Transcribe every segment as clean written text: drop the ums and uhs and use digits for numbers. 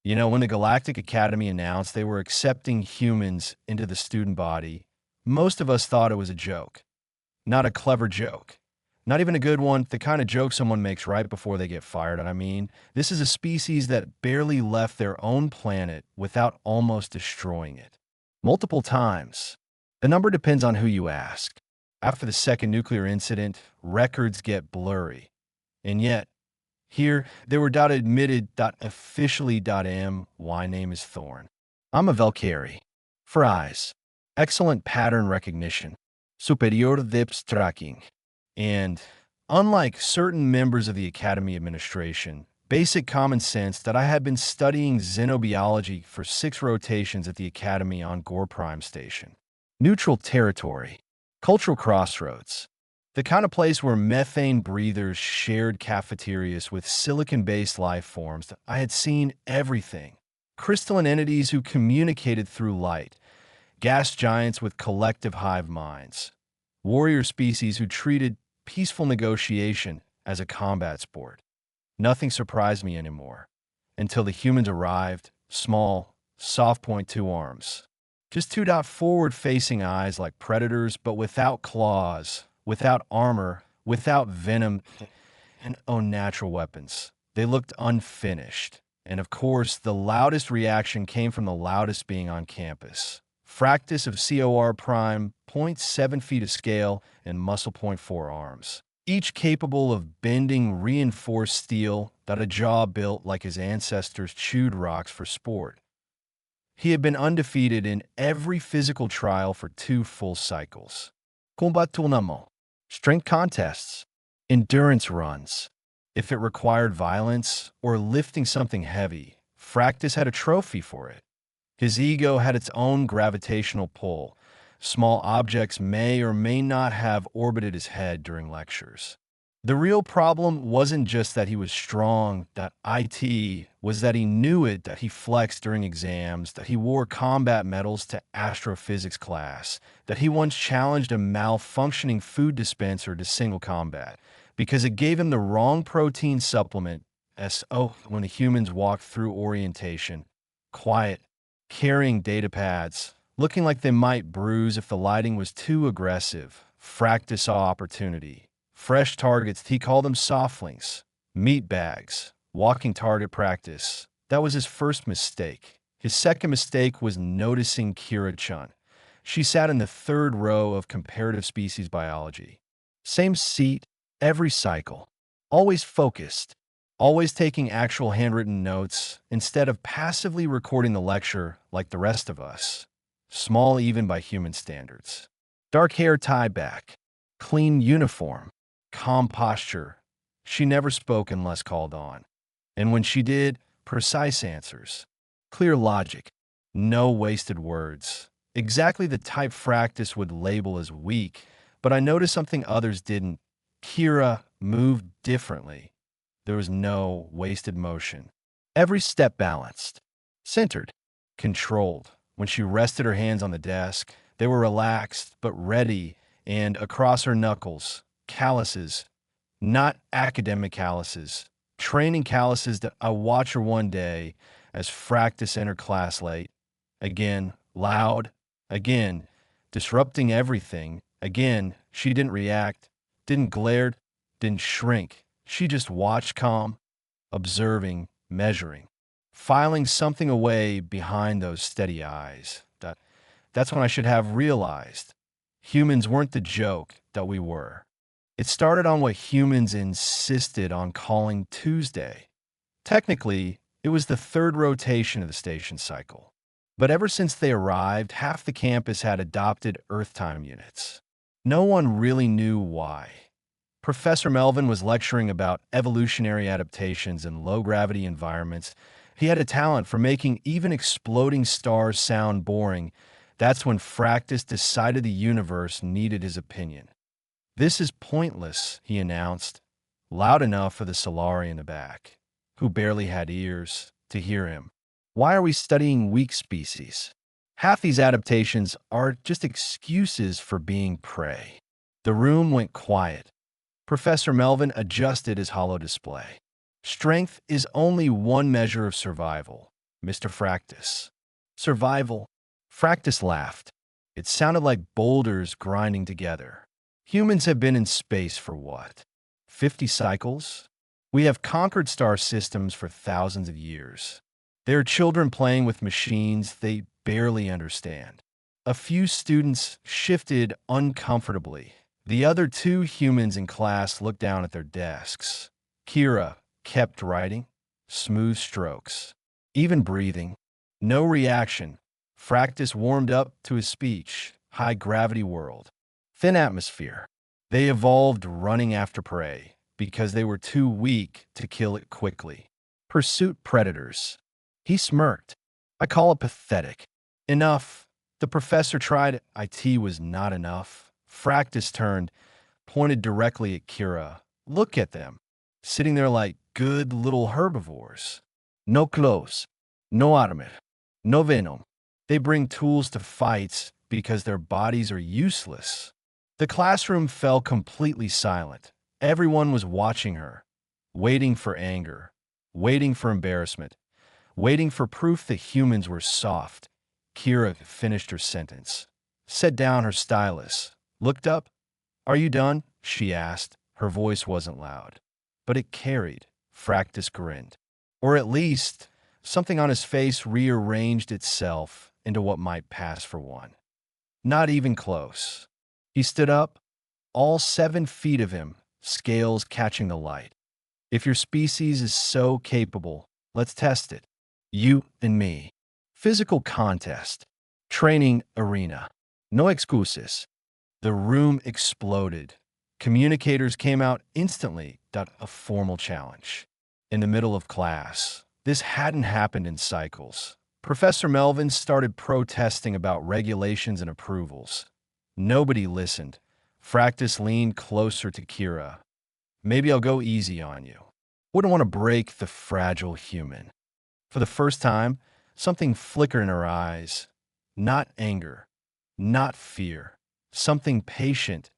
When the Galactic Academy announced they were accepting humans into the student body, most of us thought it was a joke. Not a clever joke. Not even a good one, the kind of joke someone makes right before they get fired. This is a species that barely left their own planet without almost destroying it. Multiple times. The number depends on who you ask. After the second nuclear incident, records get blurry. And yet, here, they were .admitted, .officially, .m, Y name is Thorn. I'm a Valkyrie. For eyes. Excellent pattern recognition. Superior depth tracking. And, unlike certain members of the Academy administration, basic common sense that I had been studying xenobiology for 6 rotations at the Academy on Gore Prime Station. Neutral territory. Cultural crossroads. The kind of place where methane breathers shared cafeterias with silicon-based life forms. I had seen everything. Crystalline entities who communicated through light. Gas giants with collective hive minds. Warrior species who treated peaceful negotiation as a combat sport. Nothing surprised me anymore. Until the humans arrived, small, soft point 2 arms. Just 2 forward-facing eyes like predators, but without claws. Without armor, without venom, and unnatural weapons. They looked unfinished. And of course, the loudest reaction came from the loudest being on campus. Fractus of COR prime, 0.7 feet of scale, and muscle 0.4 arms. Each capable of bending reinforced steel that a jaw built like his ancestors chewed rocks for sport. He had been undefeated in every physical trial for 2 full cycles. Combat tournament. Strength contests, endurance runs. If it required violence or lifting something heavy, Fractus had a trophy for it. His ego had its own gravitational pull. Small objects may or may not have orbited his head during lectures. The real problem wasn't just that he was strong, that IT was that he knew it, that he flexed during exams, that he wore combat medals to astrophysics class, that he once challenged a malfunctioning food dispenser to single combat, because it gave him the wrong protein supplement, when the humans walked through orientation, quiet, carrying data pads, looking like they might bruise if the lighting was too aggressive. Fractus saw opportunity. Fresh targets, he called them softlings, meat bags, walking target practice. That was his first mistake. His second mistake was noticing Kira-chun. She sat in the 3rd row of comparative species biology. Same seat, every cycle. Always focused. Always taking actual handwritten notes instead of passively recording the lecture like the rest of us. Small even by human standards. Dark hair tied back. Clean uniform. Calm posture. She never spoke unless called on. And when she did, precise answers. Clear logic. No wasted words. Exactly the type Fractus would label as weak, but I noticed something others didn't. Kira moved differently. There was no wasted motion. Every step balanced. Centered. Controlled. When she rested her hands on the desk, they were relaxed but ready, and across her knuckles, calluses, not academic calluses, training calluses that I watch her one day as Fractus entered class late. Again, loud. Again, disrupting everything. Again, she didn't react, didn't glare, didn't shrink. She just watched calm, observing, measuring, filing something away behind those steady eyes. That's when I should have realized humans weren't the joke that we were. It started on what humans insisted on calling Tuesday. Technically, it was the 3rd rotation of the station cycle. But ever since they arrived, half the campus had adopted Earth time units. No one really knew why. Professor Melvin was lecturing about evolutionary adaptations in low-gravity environments. He had a talent for making even exploding stars sound boring. That's when Fractus decided the universe needed his opinion. "This is pointless," he announced, loud enough for the Solari in the back, who barely had ears, to hear him. "Why are we studying weak species? Half these adaptations are just excuses for being prey." The room went quiet. Professor Melvin adjusted his holo display. Strength is only one measure of survival. Mr. Fractus. Survival. Fractus laughed. It sounded like boulders grinding together. Humans have been in space for what? 50 cycles? We have conquered star systems for thousands of years. There are children playing with machines they barely understand. A few students shifted uncomfortably. The other two humans in class looked down at their desks. Kira kept writing. Smooth strokes. Even breathing. No reaction. Fractus warmed up to his speech. High gravity world. Thin atmosphere. They evolved running after prey because they were too weak to kill it quickly. Pursuit predators. He smirked. I call it pathetic. Enough. The professor tried. IT was not enough. Fractus turned, pointed directly at Kira. Look at them. Sitting there like good little herbivores. No clothes. No armor. No venom. They bring tools to fights because their bodies are useless. The classroom fell completely silent. Everyone was watching her, waiting for anger, waiting for embarrassment, waiting for proof that humans were soft. Kira finished her sentence, set down her stylus, looked up. Are you done? She asked. Her voice wasn't loud, but it carried. Fractus grinned. Or at least, something on his face rearranged itself into what might pass for one. Not even close. He stood up, all 7 feet of him, scales catching the light. If your species is so capable, let's test it. You and me. Physical contest. Training arena. No excuses. The room exploded. Communicators came out instantly. A formal challenge. In the middle of class. This hadn't happened in cycles. Professor Melvin started protesting about regulations and approvals. Nobody listened. Fractus leaned closer to Kira. Maybe I'll go easy on you. Wouldn't want to break the fragile human. For the first time, something flickered in her eyes. Not anger. Not fear. Something patient.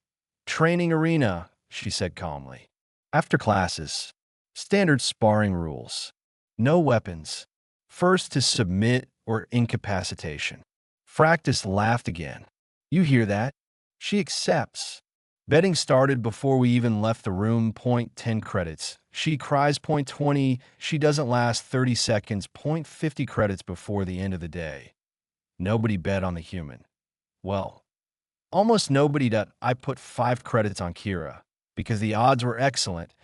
Training arena, she said calmly. After classes. Standard sparring rules. No weapons. First to submit or incapacitation. Fractus laughed again. You hear that? She accepts. Betting started before we even left the room. Point 10 credits. She cries. Point 20. She doesn't last 30 seconds. Point 50 credits before the end of the day. Nobody bet on the human. Well, almost nobody. I put 5 credits on Kira because the odds were excellent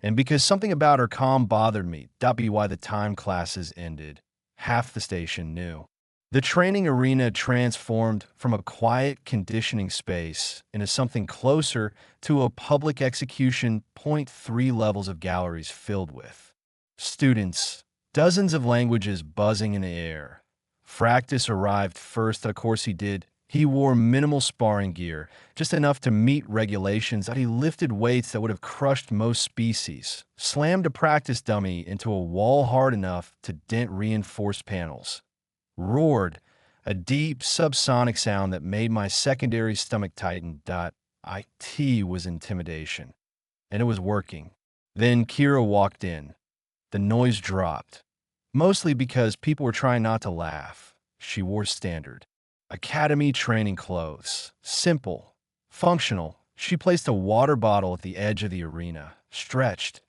and because something about her calm bothered me. That'd be why the time classes ended. Half the station knew. The training arena transformed from a quiet conditioning space into something closer to a public execution. Point 3 levels of galleries filled with students, dozens of languages buzzing in the air. Fractus arrived first. Of course he did. He wore minimal sparring gear, just enough to meet regulations. That he lifted weights that would have crushed most species, slammed a practice dummy into a wall hard enough to dent reinforced panels, roared, a deep subsonic sound that made my secondary stomach tighten. It was intimidation, and it was working. Then Kira walked in. The noise dropped, mostly because people were trying not to laugh. She wore standard academy training clothes. Simple, functional. She placed a water bottle at the edge of the arena, stretched,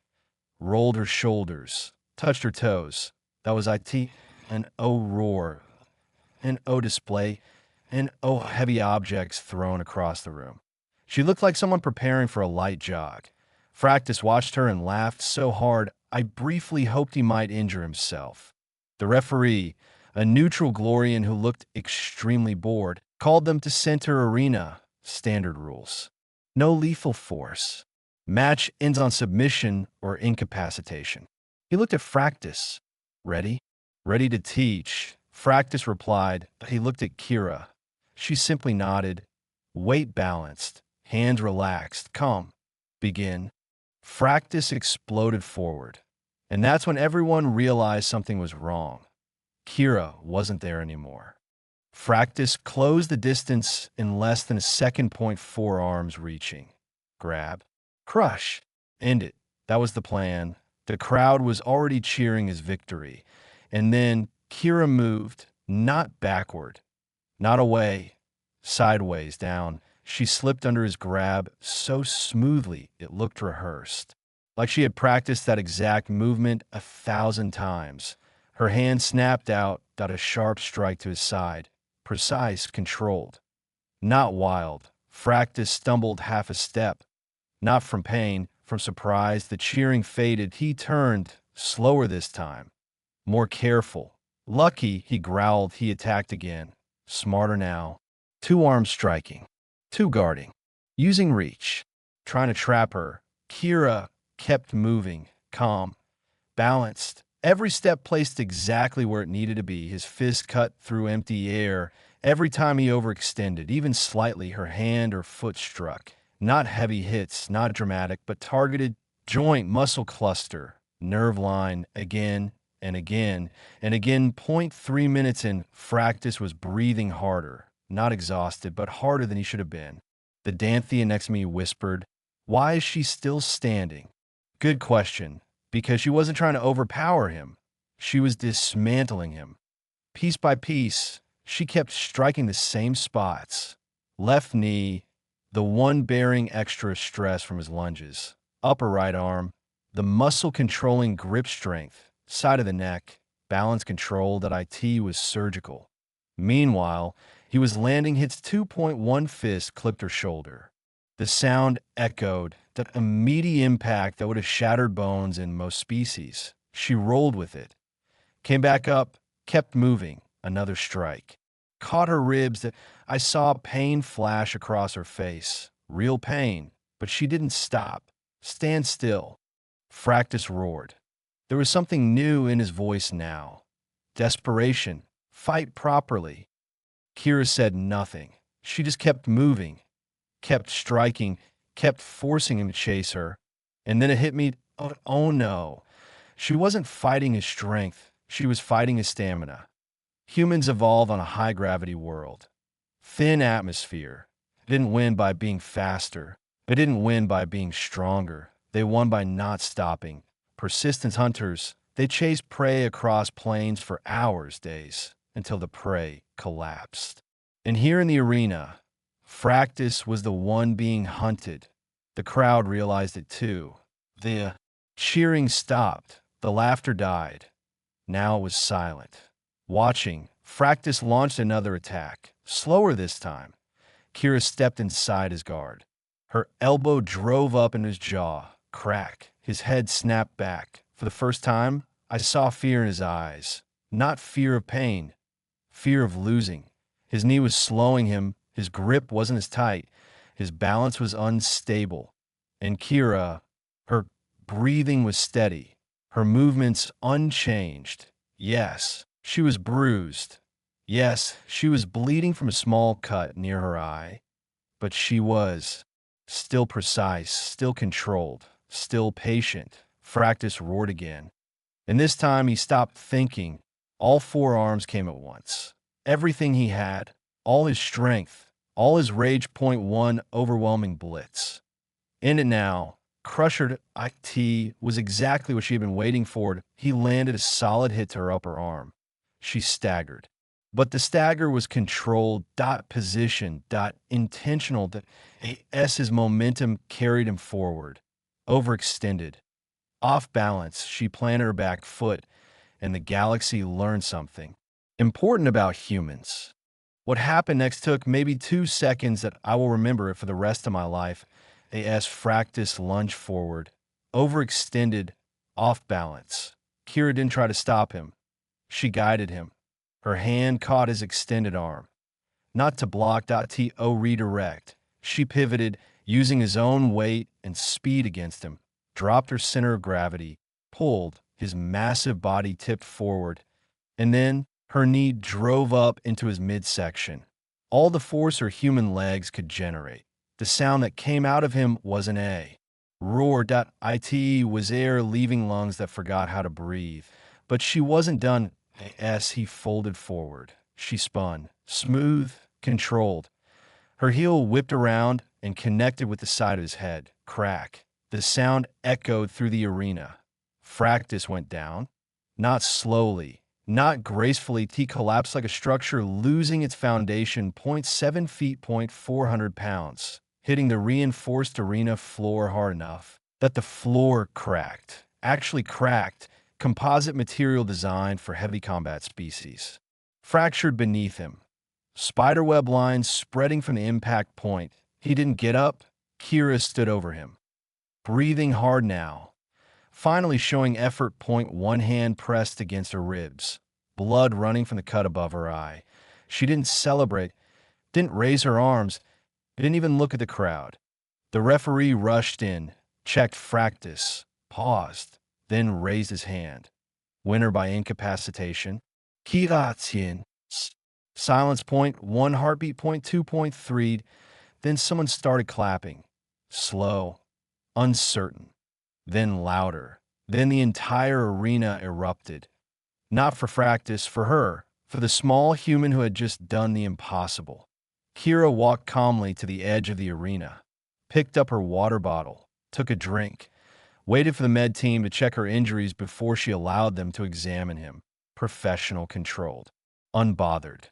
rolled her shoulders, touched her toes. That was IT. An O roar, an O display, and O heavy objects thrown across the room. She looked like someone preparing for a light jog. Fractus watched her and laughed so hard I briefly hoped he might injure himself. The referee, a neutral Glorian who looked extremely bored, called them to center arena. Standard rules. No lethal force. Match ends on submission or incapacitation. He looked at Fractus. Ready? Ready to teach. Fractus replied, but he looked at Kira. She simply nodded. Weight balanced. Hands relaxed. Calm. Begin. Fractus exploded forward. And that's when everyone realized something was wrong. Kira wasn't there anymore. Fractus closed the distance in less than a second. 4 arms reaching. Grab. Crush. End it. That was the plan. The crowd was already cheering his victory. And then Kira moved, not backward, not away, sideways, down. She slipped under his grab so smoothly it looked rehearsed, like she had practiced that exact movement 1,000 times. Her hand snapped out, got a sharp strike to his side, precise, controlled. Not wild. Fractus stumbled half a step. Not from pain, from surprise. The cheering faded. He turned, slower this time, more careful. Lucky, he growled. He attacked again. Smarter now. Two arms striking. Two guarding. Using reach. Trying to trap her. Kira kept moving, calm, balanced. Every step placed exactly where it needed to be. His fist cut through empty air. Every time he overextended, even slightly, her hand or foot struck. Not heavy hits, not dramatic, but targeted joint, muscle cluster, nerve line, again and again and again. 0.3 minutes in, Fractus was breathing harder, not exhausted, but harder than he should have been. The Danthea next to me whispered, "Why is she still standing?" Good question, because she wasn't trying to overpower him. She was dismantling him. Piece by piece, she kept striking the same spots. Left knee, the one bearing extra stress from his lunges. Upper right arm, the muscle controlling grip strength. Side of the neck, balance control. That IT was surgical. Meanwhile, he was landing hits. 2.1 fist clipped her shoulder. The sound echoed, that immediate impact that would have shattered bones in most species. She rolled with it, came back up, kept moving. Another strike. Caught her ribs. That I saw pain flash across her face. Real pain, but she didn't stop. Stand still. Fractus roared. There was something new in his voice now. Desperation. Fight properly. Kira said nothing. She just kept moving, kept striking, kept forcing him to chase her. And then it hit me, oh no. She wasn't fighting his strength. She was fighting his stamina. Humans evolve on a high-gravity world. Thin atmosphere. They didn't win by being faster. They didn't win by being stronger. They won by not stopping. Persistence hunters, they chased prey across plains for hours, days, until the prey collapsed. And here in the arena, Fractus was the one being hunted. The crowd realized it too. The cheering stopped. The laughter died. Now it was silent. Watching, Fractus launched another attack, slower this time. Kira stepped inside his guard. Her elbow drove up in his jaw. Crack. His head snapped back. For the first time, I saw fear in his eyes. Not fear of pain, fear of losing. His knee was slowing him. His grip wasn't as tight. His balance was unstable. And Kira, her breathing was steady. Her movements unchanged. Yes, she was bruised. Yes, she was bleeding from a small cut near her eye. But she was still precise, still controlled, still patient. Fractus roared again. And this time he stopped thinking. All four arms came at once. Everything he had, all his strength, all his rage. Point one overwhelming blitz. In it now, Crusher IT was exactly what she had been waiting for. He landed a solid hit to her upper arm. She staggered. But the stagger was controlled, position, intentional. His momentum carried him forward. Overextended. Off balance, she planted her back foot, and the galaxy learned something important about humans. What happened next took maybe 2 seconds that I will remember it for the rest of my life. Fractus lunged forward, overextended, off balance. Kira didn't try to stop him. She guided him. Her hand caught his extended arm. Not to block. To redirect. She pivoted, using his own weight and speed against him. Dropped her center of gravity, pulled, his massive body tipped forward, and then her knee drove up into his midsection. All the force her human legs could generate. The sound that came out of him was an A. Roar. It was air leaving lungs that forgot how to breathe. But she wasn't done. He folded forward. She spun, smooth, controlled. Her heel whipped around and connected with the side of his head. Crack. The sound echoed through the arena. Fractus went down. Not slowly, Not gracefully, T collapsed like a structure losing its foundation, point 0.7 feet, point 400 pounds, hitting the reinforced arena floor hard enough that the floor cracked. Actually cracked, composite material designed for heavy combat species. Fractured beneath him. Spiderweb lines spreading from the impact point. He didn't get up. Kira stood over him, breathing hard now, finally showing effort. Point one hand pressed against her ribs, blood running from the cut above her eye. She didn't celebrate, didn't raise her arms, didn't even look at the crowd. The referee rushed in, checked Fractus, paused, then raised his hand. Winner by incapacitation. Kiratien. Silence. Point one, heartbeat. Point 2.3. Then someone started clapping. Slow, uncertain, then louder. Then the entire arena erupted. Not for Fractus, for her, for the small human who had just done the impossible. Kira walked calmly to the edge of the arena, picked up her water bottle, took a drink, waited for the med team to check her injuries before she allowed them to examine him. Professional, controlled, unbothered.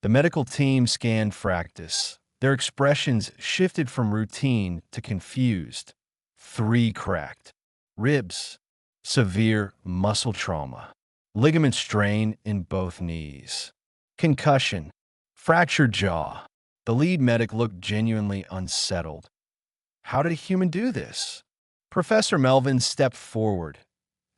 The medical team scanned Fractus. Their expressions shifted from routine to confused. 3 cracked ribs, severe muscle trauma, ligament strain in both knees, concussion, fractured jaw. The lead medic looked genuinely unsettled. How did a human do this? Professor Melvin stepped forward,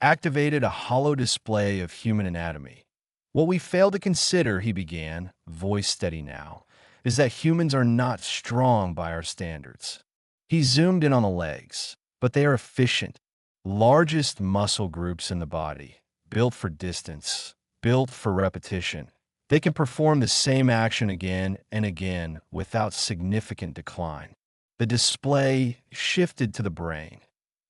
activated a hollow display of human anatomy. What we fail to consider, he began, voice steady now, is that humans are not strong by our standards. He zoomed in on the legs, but they are efficient, largest muscle groups in the body, built for distance, built for repetition. They can perform the same action again and again without significant decline. The display shifted to the brain.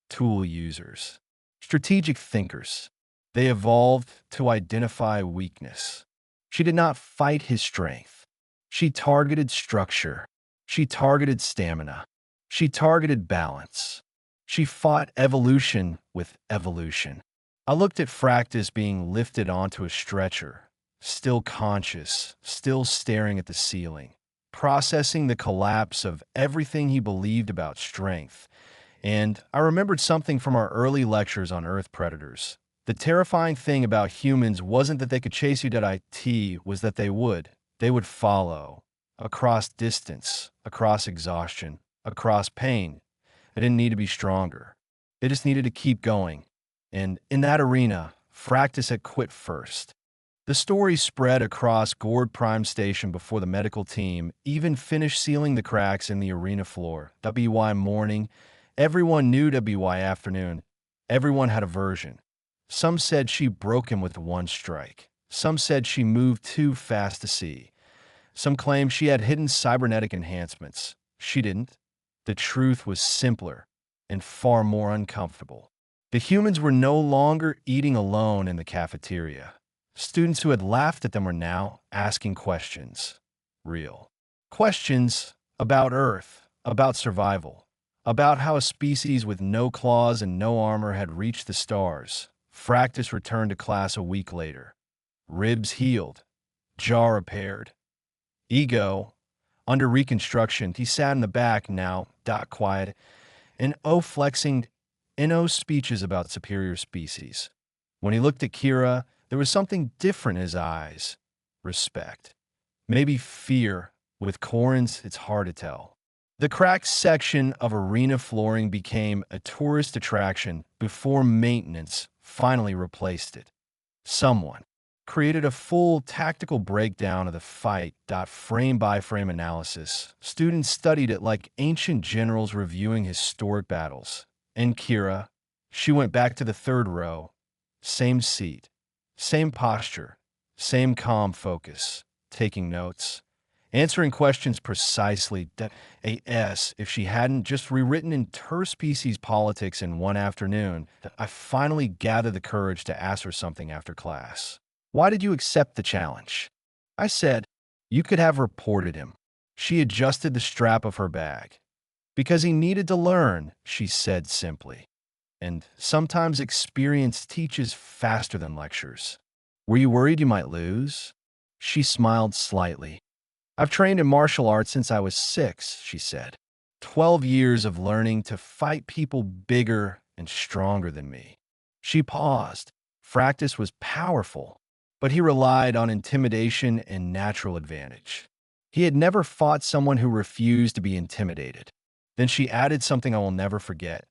Tool users, strategic thinkers. They evolved to identify weakness. She did not fight his strength. She targeted structure. She targeted stamina. She targeted balance. She fought evolution with evolution. I looked at Fractus being lifted onto a stretcher, still conscious, still staring at the ceiling, processing the collapse of everything he believed about strength. And I remembered something from our early lectures on Earth predators. The terrifying thing about humans wasn't that they could chase you to IT, was that they would. They would follow, across distance, across exhaustion, across pain. They didn't need to be stronger. They just needed to keep going. And in that arena, Fractus had quit first. The story spread across Gord Prime Station before the medical team even finished sealing the cracks in the arena floor. WY morning, everyone knew WY afternoon. Everyone had a version. Some said she broke him with one strike. Some said she moved too fast to see. Some claimed she had hidden cybernetic enhancements. She didn't. The truth was simpler and far more uncomfortable. The humans were no longer eating alone in the cafeteria. Students who had laughed at them were now asking questions. Real questions about Earth, about survival, about how a species with no claws and no armor had reached the stars. Fractus returned to class a week later. Ribs healed, jaw repaired. Ego, under reconstruction, he sat in the back now, quiet, and flexing speeches about superior species. When he looked at Kira, there was something different in his eyes. Respect. Maybe fear. With Corins, it's hard to tell. The cracked section of arena flooring became a tourist attraction before maintenance finally replaced it. Someone created a full tactical breakdown of the fight, frame-by-frame analysis. Students studied it like ancient generals reviewing historic battles. And Kira, she went back to the third row. Same seat, same posture, same calm focus, taking notes, answering questions precisely as if she hadn't just rewritten interspecies politics in one afternoon. I finally gathered the courage to ask her something after class. Why did you accept the challenge? I said, you could have reported him. She adjusted the strap of her bag. Because he needed to learn, she said simply. And sometimes experience teaches faster than lectures. Were you worried you might lose? She smiled slightly. I've trained in martial arts since I was 6, she said. 12 years of learning to fight people bigger and stronger than me. She paused. Fractus was powerful, but he relied on intimidation and natural advantage. He had never fought someone who refused to be intimidated. Then she added something I will never forget.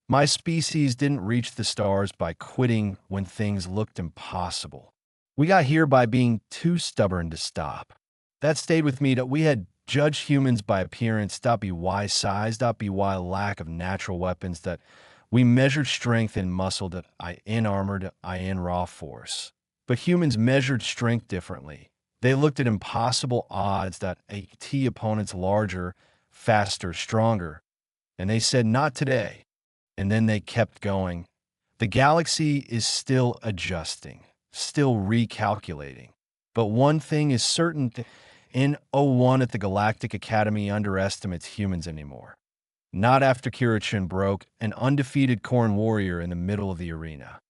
My species didn't reach the stars by quitting when things looked impossible. We got here by being too stubborn to stop. That stayed with me, that we had judged humans by appearance, .by size, .by lack of natural weapons, that we measured strength in muscle, in armored, in raw force. But humans measured strength differently. They looked at impossible odds, that AT opponents larger, faster, stronger, and they said, not today. And then they kept going. The galaxy is still adjusting, still recalculating. But one thing is certain, in '01 at the Galactic Academy underestimates humans anymore. Not after Kirichin broke an undefeated Corn warrior in the middle of the arena.